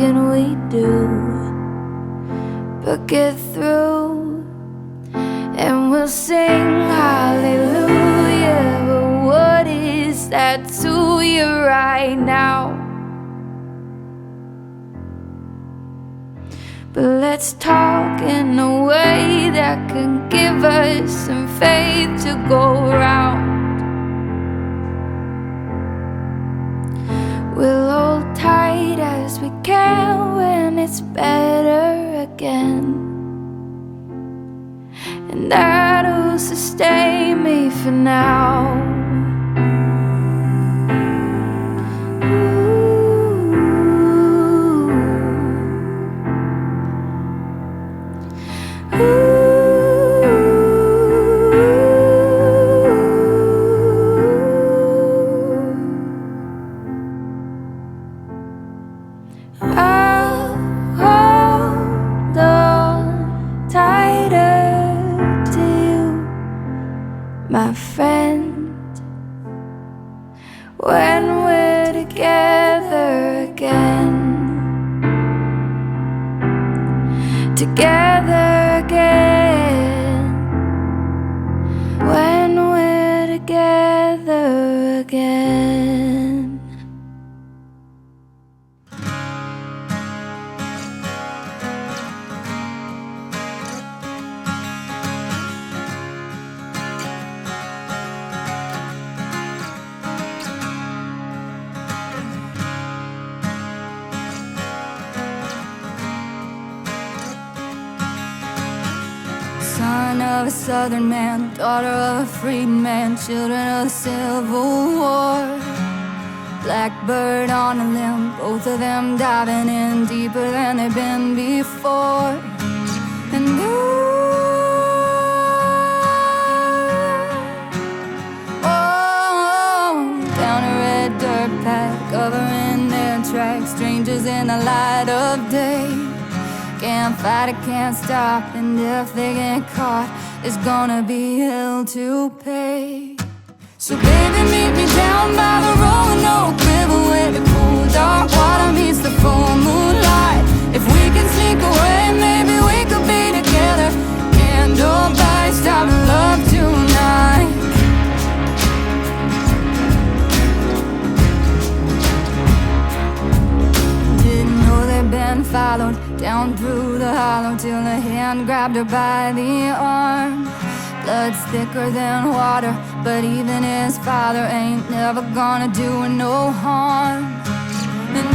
can we do but get through? And we'll sing hallelujah, but what is that to you right now? But let's talk in a way that can give us some faith to go around. We'll hold tight as we can when it's better again, and that'll sustain me for now. My friend, when we're together again, together again, when we're together again. Son of a southern man, daughter of a freedman, children of the Civil War. Blackbird on a limb, both of them diving in deeper than they've been before. And down a red dirt path, covering their tracks, strangers in the light of day. Can't fight it, can't stop, and if they get caught, it's gonna be hell to pay. So baby, meet me down by the Roanoke River, where the cool dark water meets the full moonlight. If we can sneak away, maybe we could be together. Can't nobody stop love tonight. Didn't know they'd been followed down through the hollow till a hand grabbed her by the arm. Blood's thicker than water, but even his father ain't never gonna do her no harm. And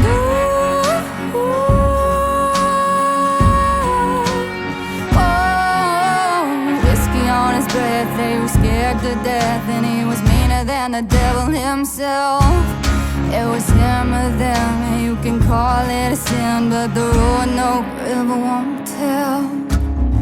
whiskey on his breath, they were scared to death, and he was meaner than the devil himself. It was him or them, and you can call it a sin, but the Roanoke River won't tell.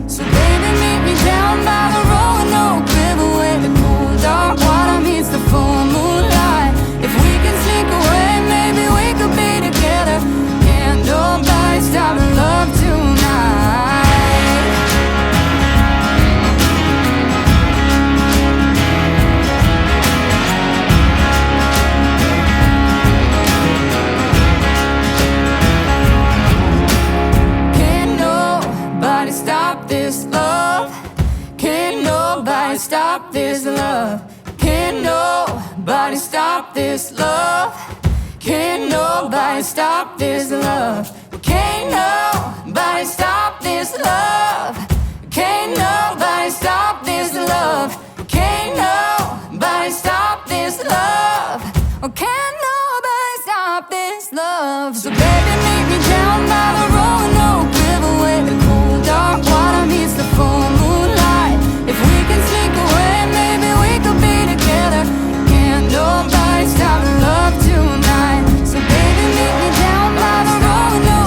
So baby, meet me down by the Roanoke River, where the cool dark water meets the full moonlight. If we can sneak away, maybe we could be together. Can't nobody stop love tonight. Stop this love. Can't nobody stop this love. Can't nobody stop this love. Can't nobody stop this love. Can't nobody stop this love. Can't nobody stop this love. Can't nobody stop this love. Can't nobody stop this love. So baby, meet me down by the Roanoke River, where the dark water meets the full moonlight. If we can sneak away, maybe we could be together. Can't nobody stop love tonight. So baby, meet me down by the Roanoke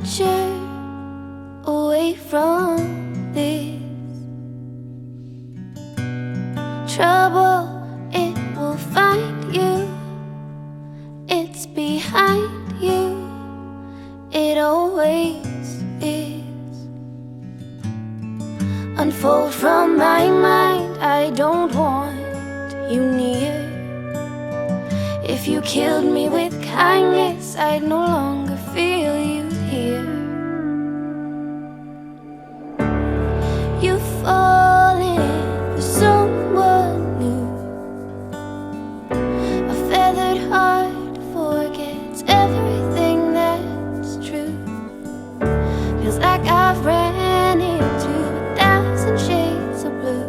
future away from this trouble. It will find you, it's behind you, it always is. Unfold from my mind, I don't want you near. If you killed me with kindness, I'd no longer feel you here. You've fallen for someone new. A feathered heart forgets everything that's true. Feels like I've ran into 1,000 shades of blue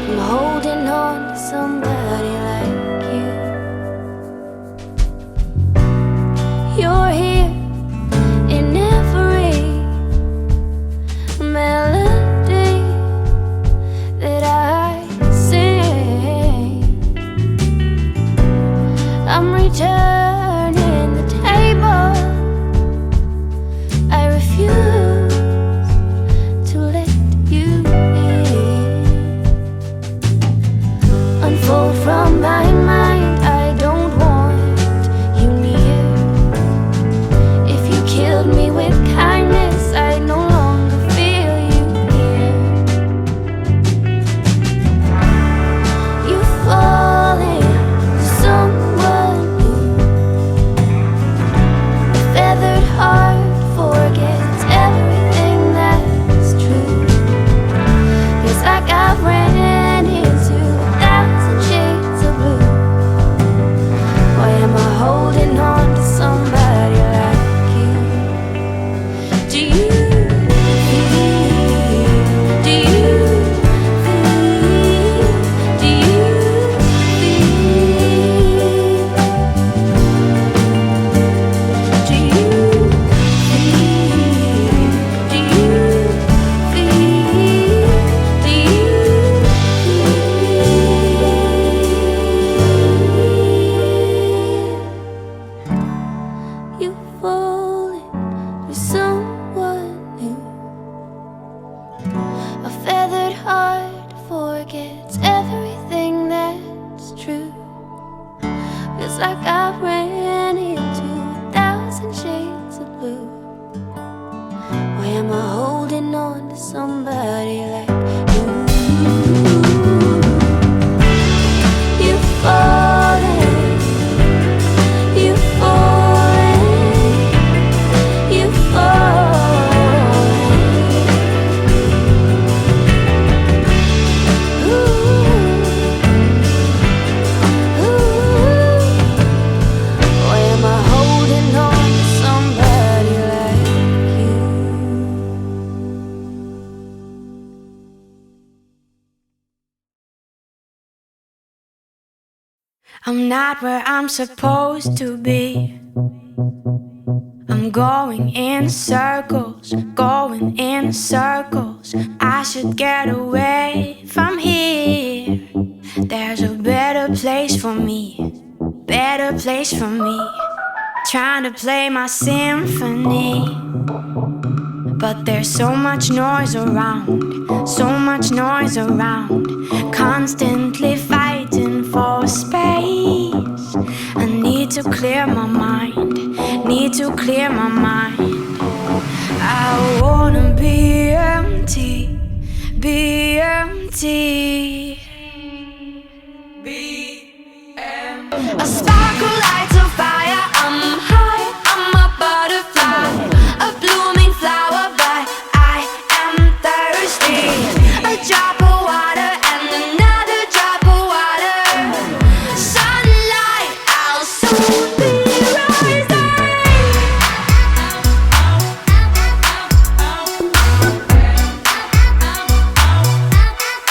from holding on to somebody like you. You're here in every melody that I sing. I'm returning the table. I refuse to let you in. Unfold from my mind, I don't want you near. If you killed me with kindness, I'd no longer feel you here. You've fallen for someone new. A feathered heart forgets everything that's true. Feels like I've ran into 1,000 shades of blue. Why am I holding on to somebody like you? Do you feel? Do you feel? Do you feel? Do you feel? Do you feel? Do you feel? You've fallen for someone new. A feathered heart forgets everything that's true. Feels like I've ran into 1,000 shades of blue. Why am I holding on to somebody like you? You've fallen, you've fallen, you've fallen. Ooh, ooh. Why am I holding on to somebody like you? I'm not where I'm supposed to be. I'm going in circles, going in circles. I should get away from here. There's a better place for me, better place for me. Trying to play my symphony, but there's so much noise around, so much noise around. Constantly fighting for space. I need to clear my mind, need to clear my mind. I wanna be empty, be empty, be empty. A sparkle lights a fire, I'm high, I'm a butterfly, a blooming flower, but I am thirsty. A drop of water and another drop of water. Sunlight, I'll soon be rising.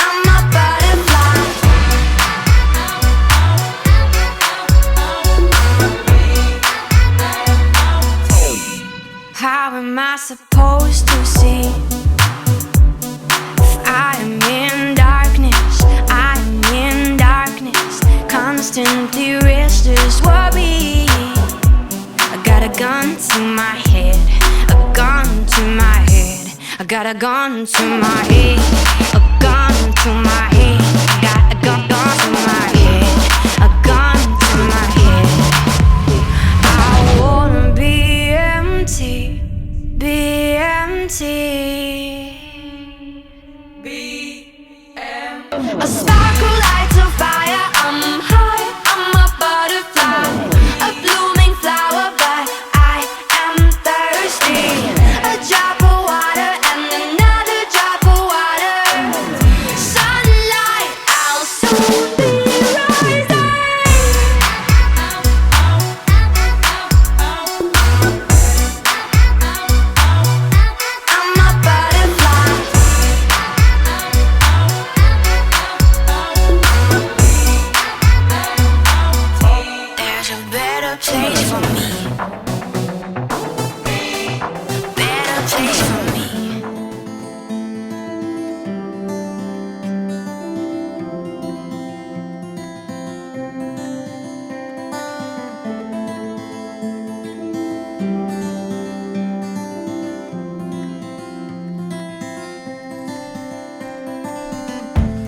I'm a butterfly. How am I supposed to see? If I am in darkness, I am in darkness. Constantly restless, worry. I gotta gun to my head, a gun to my head. I got a gun to my head, a gun to my head. I got a gun to my head, a gun to my head. I wanna be empty, be empty, be empty. A sparkle lights a fire. I'm high, I'm a butterfly, a blooming flower, but I am thirsty. A drop of water and another drop of water. Sunlight, I'll soon be rising. I'm a butterfly. There's a better place for me, better place for me.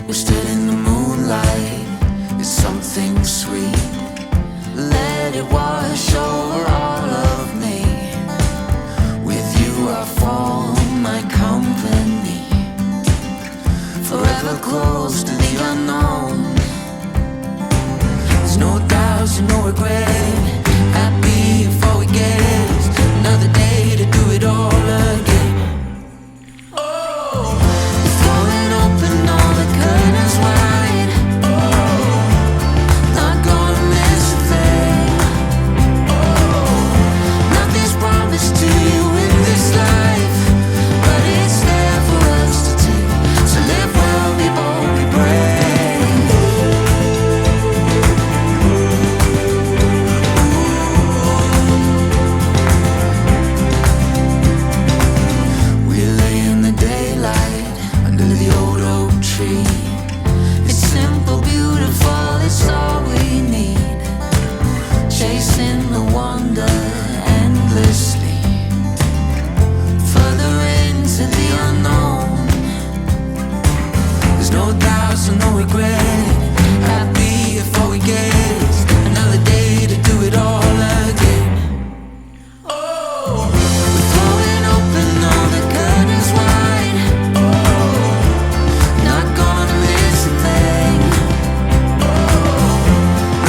We're still in the moonlight, it's something sweet. Let it wash over all of me. With you I form my company, forever close to the unknown. There's no doubts and no regret. Happy before we get another day to do it all again. Throwing open all the curtains wide. Not gonna miss a thing. Nothing's promised to you in this life, but it's there for us to take. So live well, be bold, be brave. We lay in the daylight under the old oak tree. It's simple, beautiful, it's all we need. Chasing the wonder endlessly, further into the unknown. There's no doubts and no regret. Happy before we get another day to do it all again. We're throwing open all the curtains wide. Not gonna miss a thing.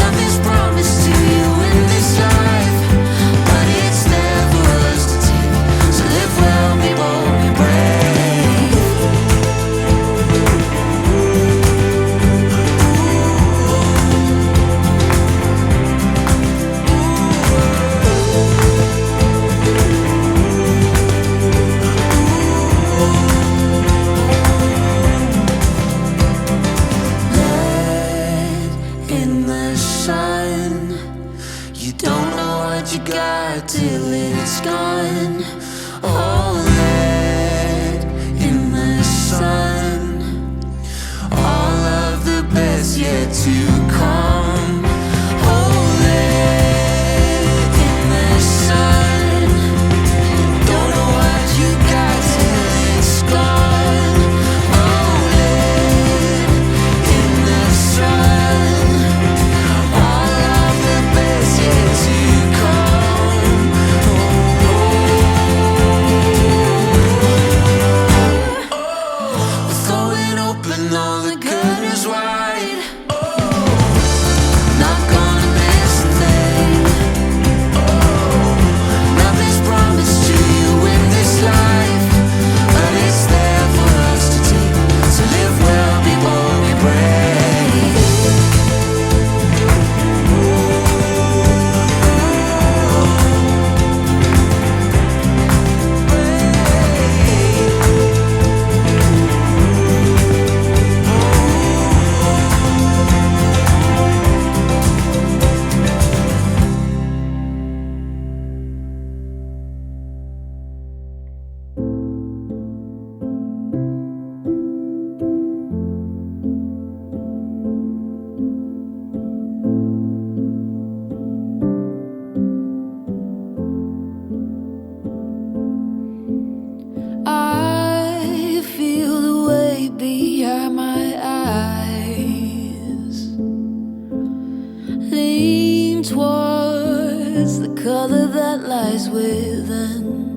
Nothing's promised to you in this life, but it's there for us to take. So live well, be bold, be brave. Let in the sun. You don't know what you got till it's gone. Oh, let in the sun. All of the best yet to come. Oh, let in the sun. Don't know what you got till it's gone. Oh, let in the sun. All of the best yet to come. color that lies within.